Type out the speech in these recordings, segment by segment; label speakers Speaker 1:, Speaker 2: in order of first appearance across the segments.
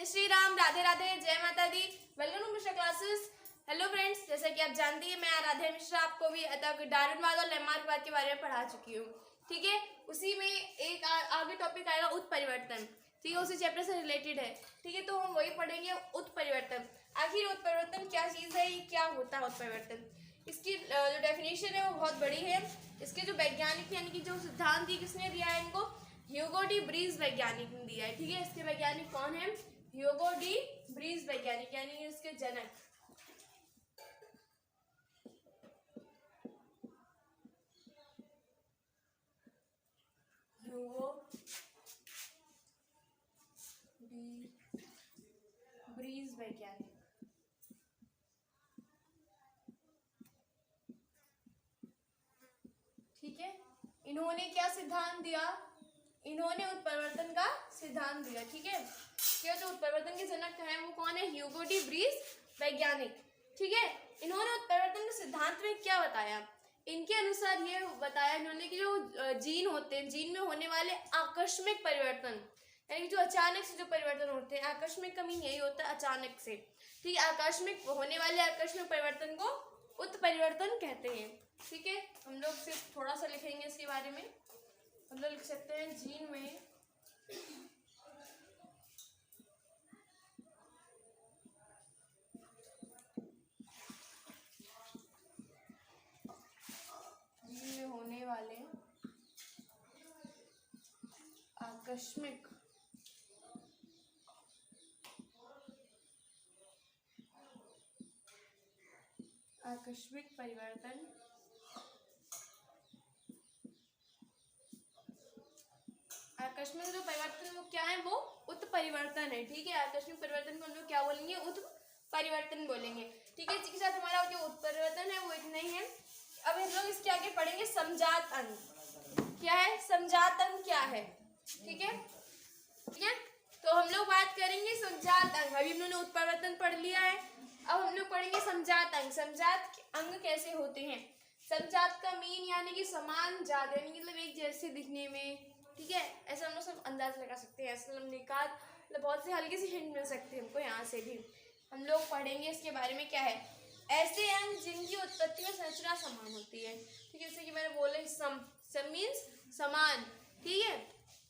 Speaker 1: श्री राम, राधे राधे, जय माता दी। Welcome to Mishra classes. Hello friends, जैसा कि आप जानती हैं मैं राधे मिश्रा आपको भी डार्विनवाद और लैमार्कवाद के बारे में पढ़ा चुकी हूँ। ठीक है, उसी में एक आगे टॉपिक आएगा उत्परिवर्तन। ठीक है, उसी चैप्टर से रिलेटेड है। ठीक है, तो हम वही पढ़ेंगे उत्परिवर्तन। आखिर उत्परिवर्तन क्या चीज़ है, ये क्या होता है उत्परिवर्तन। इसकी जो डेफिनेशन है वो बहुत बड़ी है। इसके जो वैज्ञानिक यानी कि जो सिद्धांत ये किसने दिया है इनको, ह्यूगो डी ब्रीज वैज्ञानिक ने दिया है। ठीक है, इसके वैज्ञानिक कौन है, ह्यूगो डी ब्रीज वैज्ञानिक यानी इसके जनक। ह्यूगो डी ब्रीज वैज्ञानिक। ठीक है, इन्होंने क्या सिद्धांत दिया, इन्होंने उत्परिवर्तन का सिद्धांत दिया। ठीक है, क्या जो उत्परिवर्तन के जनक है वो कौन है, ह्यूगो डी ब्रीज वैज्ञानिक। ठीक है, इन्होंने उत्परिवर्तन के सिद्धांत में क्या बताया, इनके अनुसार ये बताया इन्होंने कि जो जीन होते हैं, जीन में होने वाले आकस्मिक परिवर्तन यानी जो अचानक से जो परिवर्तन होते हैं, आकस्मिक का मीन यही होता है अचानक से। ठीक है, आकस्मिक होने वाले आकस्मिक परिवर्तन को उत्परिवर्तन कहते हैं। ठीक है, हम लोग सिर्फ थोड़ा सा लिखेंगे इसके बारे में। हम लोग लिख सकते हैं जीन में होने वाले आकस्मिक परिवर्तन आकस्मिक जो परिवर्तन वो क्या है, वो उत्परिवर्तन है। ठीक है, आकस्मिक परिवर्तन को हम लोग क्या बोलेंगे, उत्परिवर्तन बोलेंगे। ठीक है, इसके साथ हमारा जो उत्परिवर्तन है वो इतना ही है। अब हम लोग इसके आगे पढ़ेंगे समजात अंग। क्या है समजात अंग, क्या है। ठीक है, ठीक है, तो हम लोग बात करेंगे समजात अंग। अभी हम लोगों ने उत्परिवर्तन पढ़ लिया है, अब हम लोग पढ़ेंगे समजात अंग। समजात अंग कैसे होते हैं। समजात का मीन यानी कि समान जात यानी मतलब एक जैसे दिखने में। ठीक है, ऐसा हम लोग सब अंदाज लगा सकते हैं, ऐसा हम निकाल मतलब बहुत से हल्के से हिंट मिल सकते हैं हमको यहाँ से भी। हम लोग पढ़ेंगे इसके बारे में क्या है, ऐसे अंग जिनकी उत्पत्ति में संरचना समान होती है। ठीक है, जैसे कि मैंने बोला सम मीन्स समान। ठीक है,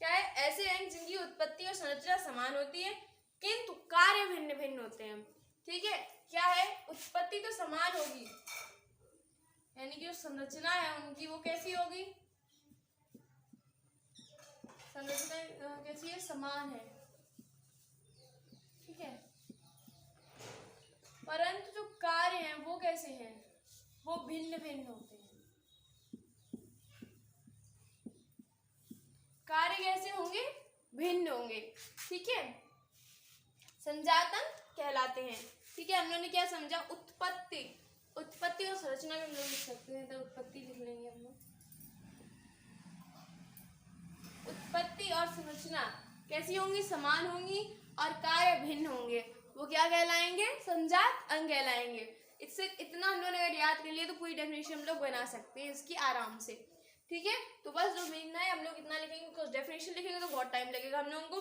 Speaker 1: क्या है, ऐसे अंग जिनकी उत्पत्ति और संरचना समान होती है किंतु कार्य भिन्न भिन्न होते हैं। ठीक है, क्या है, उत्पत्ति तो समान होगी यानी कि जो संरचना है उनकी वो कैसी होगी, संरचना कैसी है, समान है। ठीक है, परंतु जो कार्य हैं वो कैसे हैं, वो भिन्न भिन्न होते हैं। कार्य कैसे होंगे, भिन्न होंगे। ठीक है, समजात अंग कहलाते हैं। ठीक है, हम लोगों ने क्या समझा, उत्पत्ति और संरचना भी हम लोग लिख सकते हैं, तो उत्पत्ति लिख लेंगे हम लोग। उत्पत्ति और संरचना कैसी होंगी, समान होंगी और कार्य भिन्न होंगे, वो क्या कहलाएंगे, समजात अंग कहलाएंगे। इससे इतना हम लोगों ने अगर याद कर लिया तो पूरी डेफिनेशन हम लोग बना सकते हैं इसकी आराम से। ठीक है, तो बस जो मिलना है हम लोग इतना लिखेंगे, कुछ डेफिनेशन लिखेंगे तो बहुत टाइम लगेगा हम लोगों को,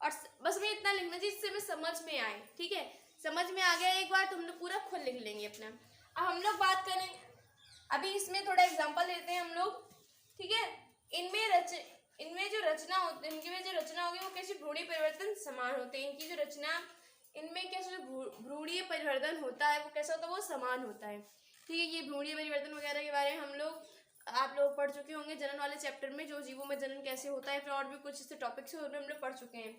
Speaker 1: और बस हमें इतना लिखना चाहिए जिससे हमें समझ में आए। ठीक है, समझ में आ गया एक बार तो हम लोग पूरा खुद लिख लेंगे अपना। अब हम लोग बात करेंगे, अभी इसमें थोड़ा एग्जाम्पल लेते हैं हम लोग। ठीक है, इनमें जो रचना होती है, इनकी में जो रचना होगी वो कैसे भ्रूणीय परिवर्तन समान होते हैं। इनकी जो रचना, इनमें कैसे भ्रूणीय परिवर्तन होता है वो कैसा होता है, वो समान होता है। ठीक है, ये भ्रूणीय परिवर्तन वगैरह के बारे में हम लोग आप लोग पढ़ चुके होंगे जनन वाले चैप्टर में, जो जीवों में जनन कैसे होता है, फिर और भी कुछ इससे टॉपिक्स हम लोग पढ़ चुके हैं।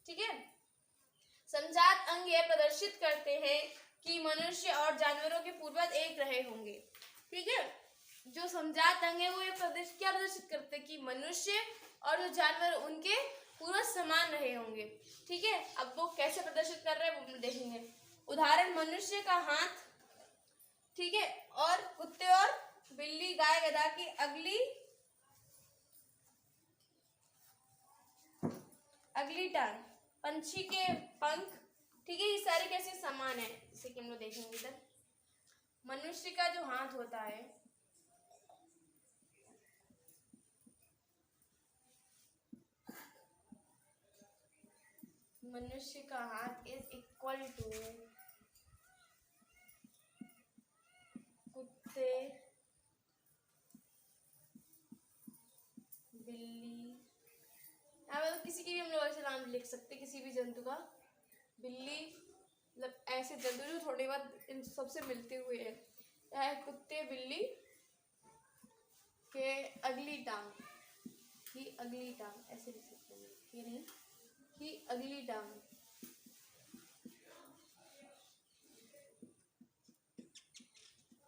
Speaker 1: ठीक है, समजात अंग यह प्रदर्शित करते हैं कि मनुष्य और जानवरों के पूर्वज एक रहे होंगे। ठीक है, जो समजात अंग है वो ये क्या प्रदर्शित करते हैं कि मनुष्य और जो जानवर उनके पूर्वज समान रहे होंगे। ठीक है, अब वो कैसे प्रदर्शित कर रहे हैं वो देखेंगे। उदाहरण, मनुष्य का हाथ, ठीक है, और कुत्ते और बिल्ली, गाय गधा की अगली टांग, पंछी के पंख। ठीक है, ये सारे कैसे समान है, जैसे कि हम लोग देखेंगे इधर मनुष्य का जो हाथ होता है मनुष्य का हाथ इज इक्वल टू कुत्ते, बिल्ली, मतलब किसी की भी हम लोग ऐसे नाम लिख सकते, किसी भी जंतु का। बिल्ली मतलब ऐसे जंतु जो थोड़ी बहुत इन सबसे मिलते हुए है। कुत्ते बिल्ली के अगली टांग, ही अगली टांग ऐसे लिख सकते हैं, ये नहीं, ही अगली टांग।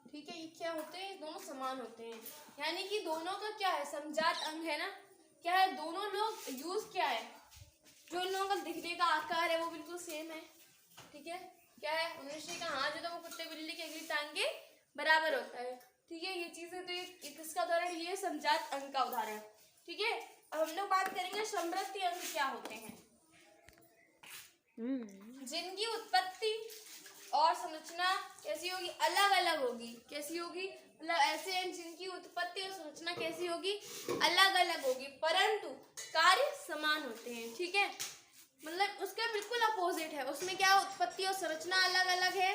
Speaker 1: ठीक है, ये क्या होते हैं, दोनों समान होते हैं, यानी कि दोनों का क्या है, समजात अंग है ना, क्या है, दोनों लोग यूज क्या है, जो इन लोगों का दिखने का आकार है वो बिल्कुल सेम है। ठीक है, क्या है, मनुष्य का हाथ जो था वो कुत्ते बिल्ली की अगली टांग के बराबर होता है। ठीक है, ये चीजें तो किसका उदाहरण, ये समजात अंग का उदाहरण। ठीक है, अब हम लोग बात करेंगे समृद्धि अंग क्या होते हैं, जिनकी उत्पत्ति और संरचना कैसी होगी, अलग अलग होगी। कैसी होगी, मतलब ऐसे हैं जिनकी उत्पत्ति और संरचना कैसी होगी, अलग अलग होगी, परंतु कार्य समान होते हैं। ठीक है, मतलब उसका बिल्कुल अपोजिट है, उसमें क्या उत्पत्ति और संरचना अलग अलग है,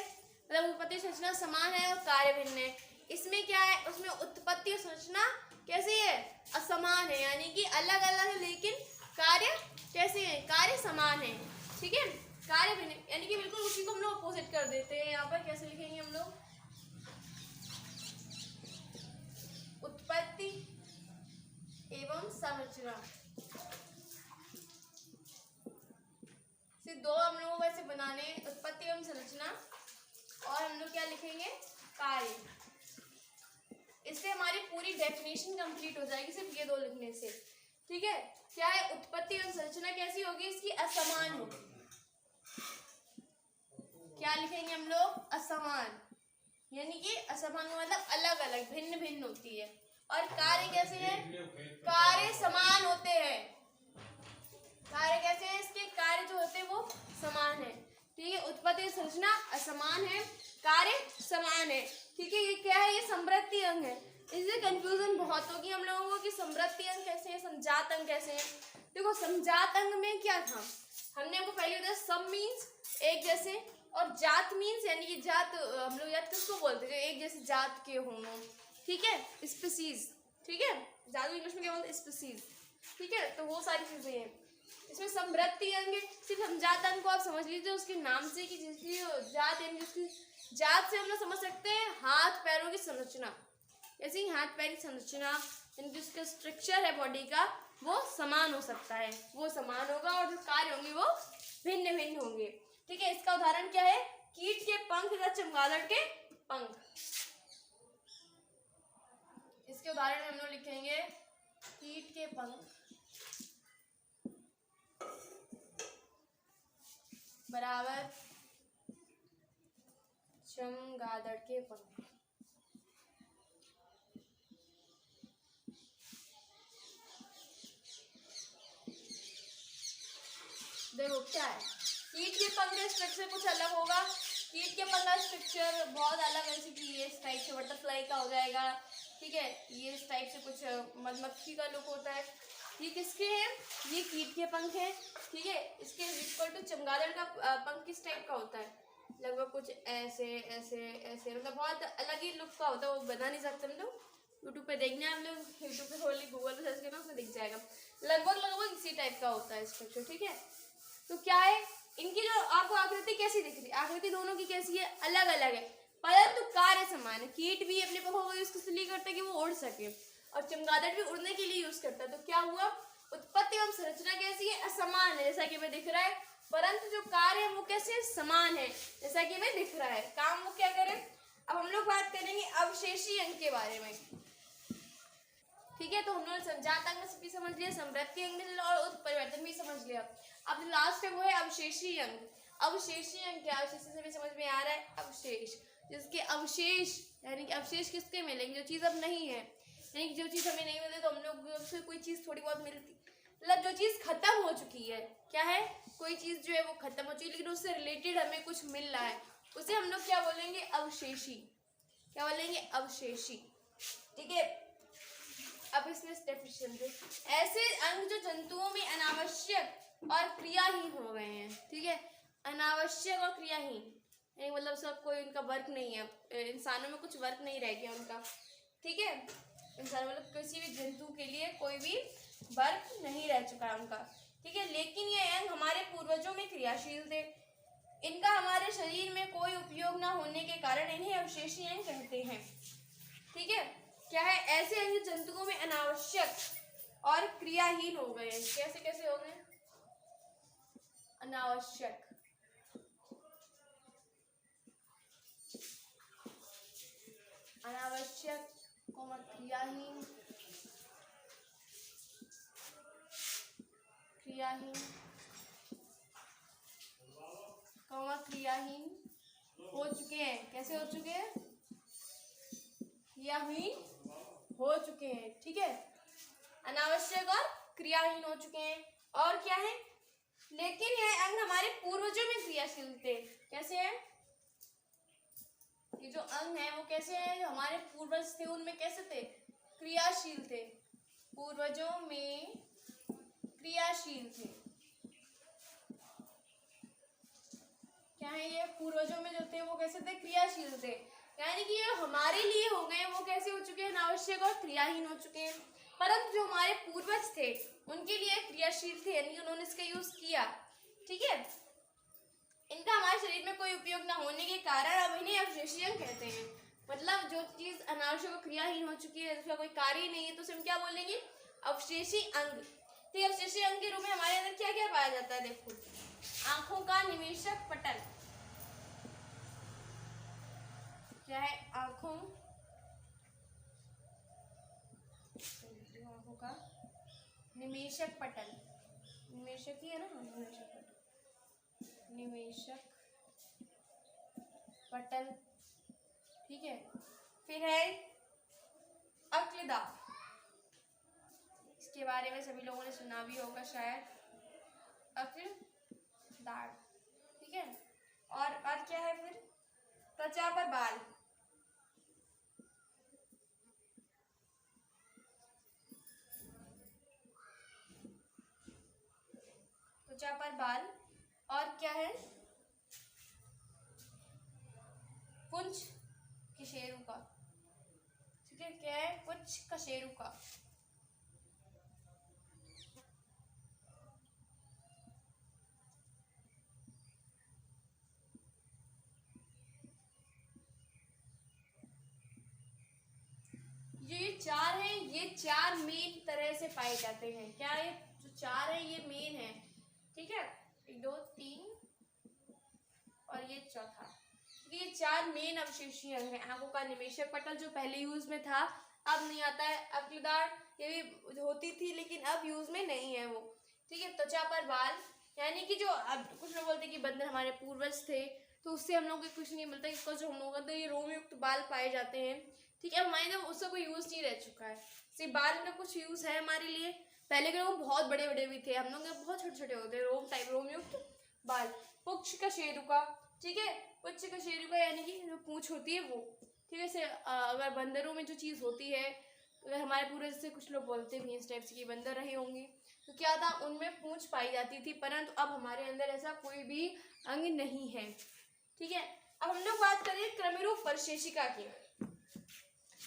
Speaker 1: मतलब उत्पत्ति संरचना समान है और कार्य भिन्न है। इसमें क्या है, उसमें उत्पत्ति और संरचना कैसी है, असमान है, यानी कि अलग अलग है, लेकिन कार्य कैसे है, कार्य समान है। ठीक है, कार्य भिन्न, यानी कि बिल्कुल उसी को हम लोग अपोजिट कर देते हैं। यहाँ पर कैसे लिखेंगे हम लोग, उत्पत्ति एवं संरचना, सिर्फ दो हम लोगों को ऐसे बनाने, उत्पत्ति एवं संरचना, और हम लोग क्या लिखेंगे, कार्य। इससे हमारी पूरी डेफिनेशन कंप्लीट हो जाएगी सिर्फ ये दो लिखने से। ठीक है, क्या है, उत्पत्ति एवं संरचना कैसी होगी, इसकी असमान होगी। क्या लिखेंगे हम लोग, असमान, यानी कि असमान मतलब अलग अलग, भिन्न भिन्न होती है। और कार्य कैसे है, कार्य समान होते हैं। कार्य कैसे है, इसके कार्य जो होते हैं वो समान है। ठीक है, उत्पत्ति संरचना असमान है, कार्य समान है। ठीक है, ये क्या है, ये समृद्धि अंग है। इससे कंफ्यूजन बहुत होगी हम लोगों को कि समृद्धि अंग कैसे है, समजात अंग कैसे है। देखो, समजात अंग में क्या था, हमने आपको पहले बताया, सम मीन्स एक जैसे, और जात मीन्स यानी कि जात, हम लोग जात किसको बोलते हैं, एक जैसे जात के हों। ठीक है, स्पीसीज। ठीक है, जात इंग्लिश में क्या बोलते हैं, स्पीसीज। ठीक है, तो वो सारी चीजें हैं। इसमें समृद्धि अंग, सिर्फ हम जात अंग को आप समझ लीजिए उसके नाम से, कि जिसकी जात यानी जिसकी जात से हम लोग समझ सकते हैं हाथ पैरों की संरचना। ऐसे ही हाथ पैर की संरचना यानी जिसका स्ट्रक्चर है बॉडी का वो समान हो सकता है, वो समान होगा, और जो कार्य होंगे वो भिन्न भिन्न होंगे। ठीक है, इसका उदाहरण क्या है, कीट के पंख तथा चमगादड़ के पंख। इसके उदाहरण हम लोग लिखेंगे, कीट के पंख बराबर चमगादड़ के पंख। देखो क्या है, कीट के पंख का स्ट्रक्चर कुछ अलग होगा। कीट के पंख का स्ट्रक्चर बहुत अलग है, जैसे कि ये इस टाइप से बटरफ्लाई का हो जाएगा। ठीक है, ये इस टाइप से कुछ मधुमक्खी का लुक होता है। ये किसके हैं, ये कीट के पंख हैं। ठीक है, इसके इक्वल टू चमगादड़ का पंख किस टाइप का होता है, लगभग कुछ ऐसे ऐसे ऐसे, मतलब बहुत अलग ही लुक का होता है, वो बना नहीं सकते हम लोग। यूट्यूब पे देखना है, हम लोग यूट्यूब पे खोल गूगल पे सर्च करना, उसमें दिख जाएगा। लगभग लगभग इसी टाइप का होता है स्ट्रक्चर। ठीक है, तो क्या है, इनकी जो आपको आकृति कैसी दिख रही है, आकृति दोनों की कैसी है, अलग अलग है, परंतु कार्य समान है। कीट भी अपने पंखों का यूज किस लिए करता है, कि वो उड़ सके, और चमगादड़ भी उड़ने के लिए यूज करता है। तो क्या हुआ, उत्पत्ति एवं संरचना कैसी है, असमान है, जैसा कि हमें दिख रहा है, परंतु जो कार्य है वो कैसे समान है, जैसा कि हमें दिख रहा है। काम वो क्या करें, अब हम लोग बात करेंगे अवशेषी अंग के बारे में। ठीक है, तो हम लोग समजात अंग भी समझ लिया, समृद्धि अंग और उत्परिवर्तन भी समझ लिया। अब लास्ट है वो है अवशेषी अंग। अवशेषी अंग क्या, अवशेषी से भी समझ में आ रहा है, अवशेष, जिसके अवशेष यानी कि अवशेष किसके मिलेंगे, जो चीज अब नहीं है, यानी कि जो चीज हमें नहीं मिलती तो हम लोग से कोई चीज थोड़ी बहुत मिलती, मतलब जो चीज खत्म हो चुकी है। क्या है, कोई चीज जो है वो खत्म हो चुकी है, लेकिन उससे रिलेटेड हमें कुछ मिल रहा है, उसे हम लोग क्या बोलेंगे, अवशेषी। क्या बोलेंगे, अवशेषी। ठीक है, अब इसमें डेफिनेशन, ऐसे अंग जो जंतुओं में अनावश्यक और क्रियाहीन हो गए हैं। ठीक है, अनावश्यक और क्रियाहीन मतलब सब कोई उनका वर्क नहीं है, इंसानों में कुछ वर्क नहीं रह गया उनका। ठीक है, इंसान मतलब किसी भी जंतु के लिए कोई भी वर्क नहीं रह चुका है उनका। ठीक है, लेकिन ये अंग हमारे पूर्वजों में क्रियाशील थे। इनका हमारे शरीर में कोई उपयोग न होने के कारण इन्हें अवशेषी अंग कहते हैं। ठीक है, क्या है, ऐसे अंग जंतुओं में अनावश्यक और क्रियाहीन हो गए। कैसे कैसे हो गए? अनावश्यक, अनावश्यक, क्रियाहीन, क्रियाहीन, क्रियाहीन हो चुके हैं। कैसे हो चुके हैं? क्रियाहीन हो चुके हैं। ठीक है, अनावश्यक और क्रियाहीन हो चुके हैं। और क्या है, लेकिन यह अंग हमारे पूर्वजों में क्रियाशील थे। कैसे है? ये जो अंग है वो कैसे है? जो हमारे पूर्वज थे उनमें कैसे थे? क्रियाशील थे। पूर्वजों में क्रियाशील थे। क्या है ये? पूर्वजों में जो थे वो कैसे थे? क्रियाशील थे। यानी कि ये हमारे लिए हो गए, वो कैसे हो चुके हैं? अनावश्यक और क्रियाहीन हो चुके हैं। परंतु जो हमारे पूर्वज थे उनके लिए क्रियाशील थे, यानी उन्होंने इसका यूज किया। ठीक है, इनका हमारे शरीर में कोई उपयोग न होने के कारण अब इन्हें अवशेषी अंग कहते हैं। मतलब जो चीज अनावश्यक और क्रियाहीन हो चुकी है, उसका कोई कार्य ही नहीं है, तो उसे हम क्या बोलेंगे? अवशेषी अंग। तो अवशेषी अंग के रूप में हमारे अंदर क्या क्या पाया जाता है? देखो, आंखों का निवेशक पटल। क्या है? आंखों का निवेशक पटल। निवेशक ही है ना? निवेशक पटल, निवेशक पटल। ठीक है, फिर है अक्लदा। इसके बारे में सभी लोगों ने सुना भी होगा शायद, अक्लदार। ठीक है, और क्या है फिर? त्वचा पर बाल। त्वचा पर बाल। और क्या है? पुंछ कशेरु का। ठीक है, क्या है? पुंछ कशेरु का। ये चार हैं, ये चार मेन तरह से पाए जाते हैं। क्या है? जो चार है ये मेन है। ठीक है, 1 2 3 और ये चौथा। ये चार मेन अवशेषीय अंग है। आंखों का निवेशक पटल जो पहले यूज में था, अब नहीं आता है। अक्लदार ये भी होती थी लेकिन अब यूज में नहीं है वो। ठीक है, त्वचा पर बाल, यानी कि जो अब कुछ लोग बोलते हैं कि बंदर हमारे पूर्वज थे, तो उससे हम लोग को कुछ नहीं मिलता, इसका जो हम लोग ये रोमयुक्त बाल पाए जाते हैं। ठीक है, हमारे अंदर उसका कोई यूज नहीं रह चुका है। सिर्फ बाल का कुछ यूज है हमारे लिए। पहले के लोग बहुत बड़े बड़े भी थे, हम लोग बहुत छोटे छोटे होते हैं, रोम टाइप, रोमयुक्त बाल। पुच्छ का शेरुका। ठीक है, पुच्छ का शेरुका यानी कि जो पूंछ होती है वो। ठीक है, अगर बंदरों में जो चीज होती है, अगर हमारे पूरे जैसे कुछ लोग बोलते भी इस टाइप से कि बंदर रहे होंगे, तो क्या था, उनमें पूंछ पाई जाती थी। परंतु अब हमारे अंदर ऐसा कोई भी अंग नहीं है। ठीक है, अब हम लोग बात करें क्रमिरूप परिशेषिका की।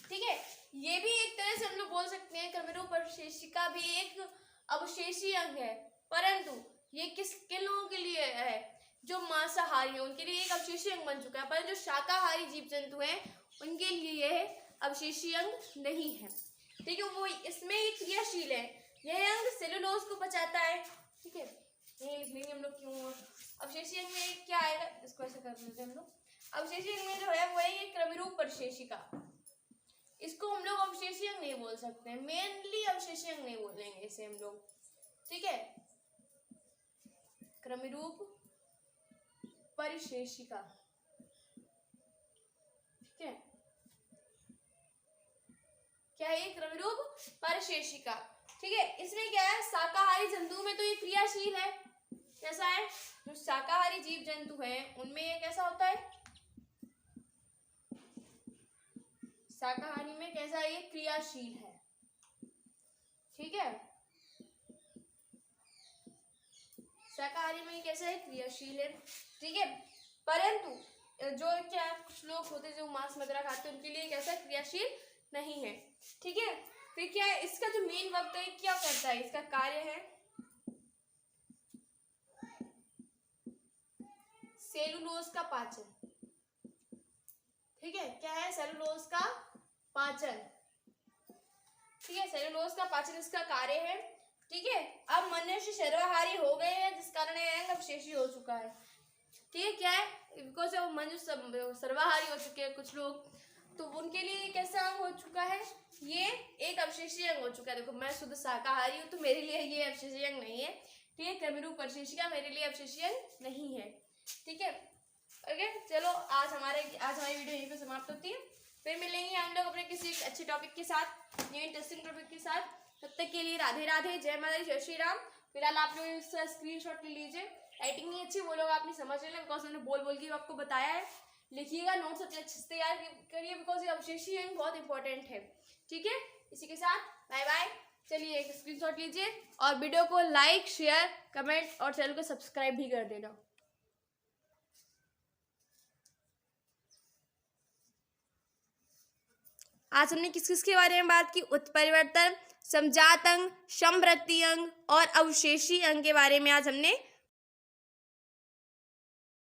Speaker 1: ठीक है, ये भी एक तरह से हम लोग बोल सकते हैं, क्रमिरूप परिशेषिका भी एक अवशेषी अंग है। परंतु ये किन लोगों के लिए है? जो मांसाहारी है उनके लिए एक अवशेषी अंग बन चुका है, पर जो शाकाहारी जीव जंतु हैं उनके लिए यह अवशेषी अंग नहीं है। ठीक है, वो इसमें ये क्रियाशील है। यह अंग सेलुलोज को पचाता है। ठीक है, ये लिख लेंगे हम लोग क्यों। अवशेषी अंग में क्या आएगा, इसको ऐसे कर लेते हैं हम लोग। अवशेषी अंग में जो है वो है ये क्रमिरूप परिशेषिका। इसको हम लोग अवशेषी अंग नहीं बोल सकते, मेनली अवशेषी अंग नहीं बोलेंगे इसे हम लोग। ठीक है, क्रमिरूप परिशेषिका। ठीक है, क्या है? क्रमिरूप परिशेषिका। ठीक है, इसमें क्या है, शाकाहारी जंतु में तो ये क्रियाशील है। कैसा है? जो शाकाहारी जीव जंतु हैं उनमें ये कैसा होता है? शाकाहारी में कैसा है? ये क्रियाशील है। ठीक है, शाकाहारी में कैसा है, क्रियाशील है, ठीक है। परंतु जो क्या कुछ लोग होते हैं जो मांस वगैरह खाते हैं उनके लिए कैसा क्रियाशील नहीं है, ठीक है। फिर क्या है, इसका जो मेन वक्त है क्या करता है, इसका कार्य है सेलुलोज का पाचन, ठीक है। क्या है, सेलुलोज का पाचन, ठीक है। सेलुलोज का पाचन इसका कार्य है, ठीक है। अब मनुष्य सर्वाहारी हो गए हैं जिस कारण यह अंग अवशेषी हो चुका है, ठीक है। क्या है, बिकॉज अब मनुष्य सर्वाहारी हो चुके हैं कुछ लोग, तो उनके लिए कैसा अंग हो चुका है, ये एक अवशेषी अंग हो चुका है। देखो मैं शुद्ध शाकाहारी हूँ तो मेरे लिए ये अवशेषी अंग नहीं है, ठीक है। कर्मरूप परिशेषिका मेरे लिए अवशेषी अंग नहीं है, ठीक है। ओके, चलो आज हमारी वीडियो यहीं पे समाप्त होती है। फिर मिलेंगे हम लोग अपने किसी अच्छे टॉपिक के साथ, न्यू इंटरेस्टिंग टॉपिक के साथ। तब तक के लिए राधे राधे, जय माता दी, जय श्री राम। फिलहाल आप लोग इसका स्क्रीनशॉट ले लीजिए। राइटिंग नहीं अच्छी वो लोग आप नहीं समझ रहे, बिकॉज मैंने बोल बोल के आपको बताया है। लिखिएगा, नोट्स अच्छे से तैयार करिए, बिकॉज ये अवशेषी अंग बहुत इंपॉर्टेंट है, ठीक है। इसी के साथ बाय बाय। चलिए एक स्क्रीनशॉट लीजिए और वीडियो को लाइक, शेयर, कमेंट और चैनल को सब्सक्राइब भी कर देना। आज हमने किस किस के बारे में बात की, उत्परिवर्तन, समजात अंग, समवृद्धि अंग और अवशेषी अंग के बारे में आज हमने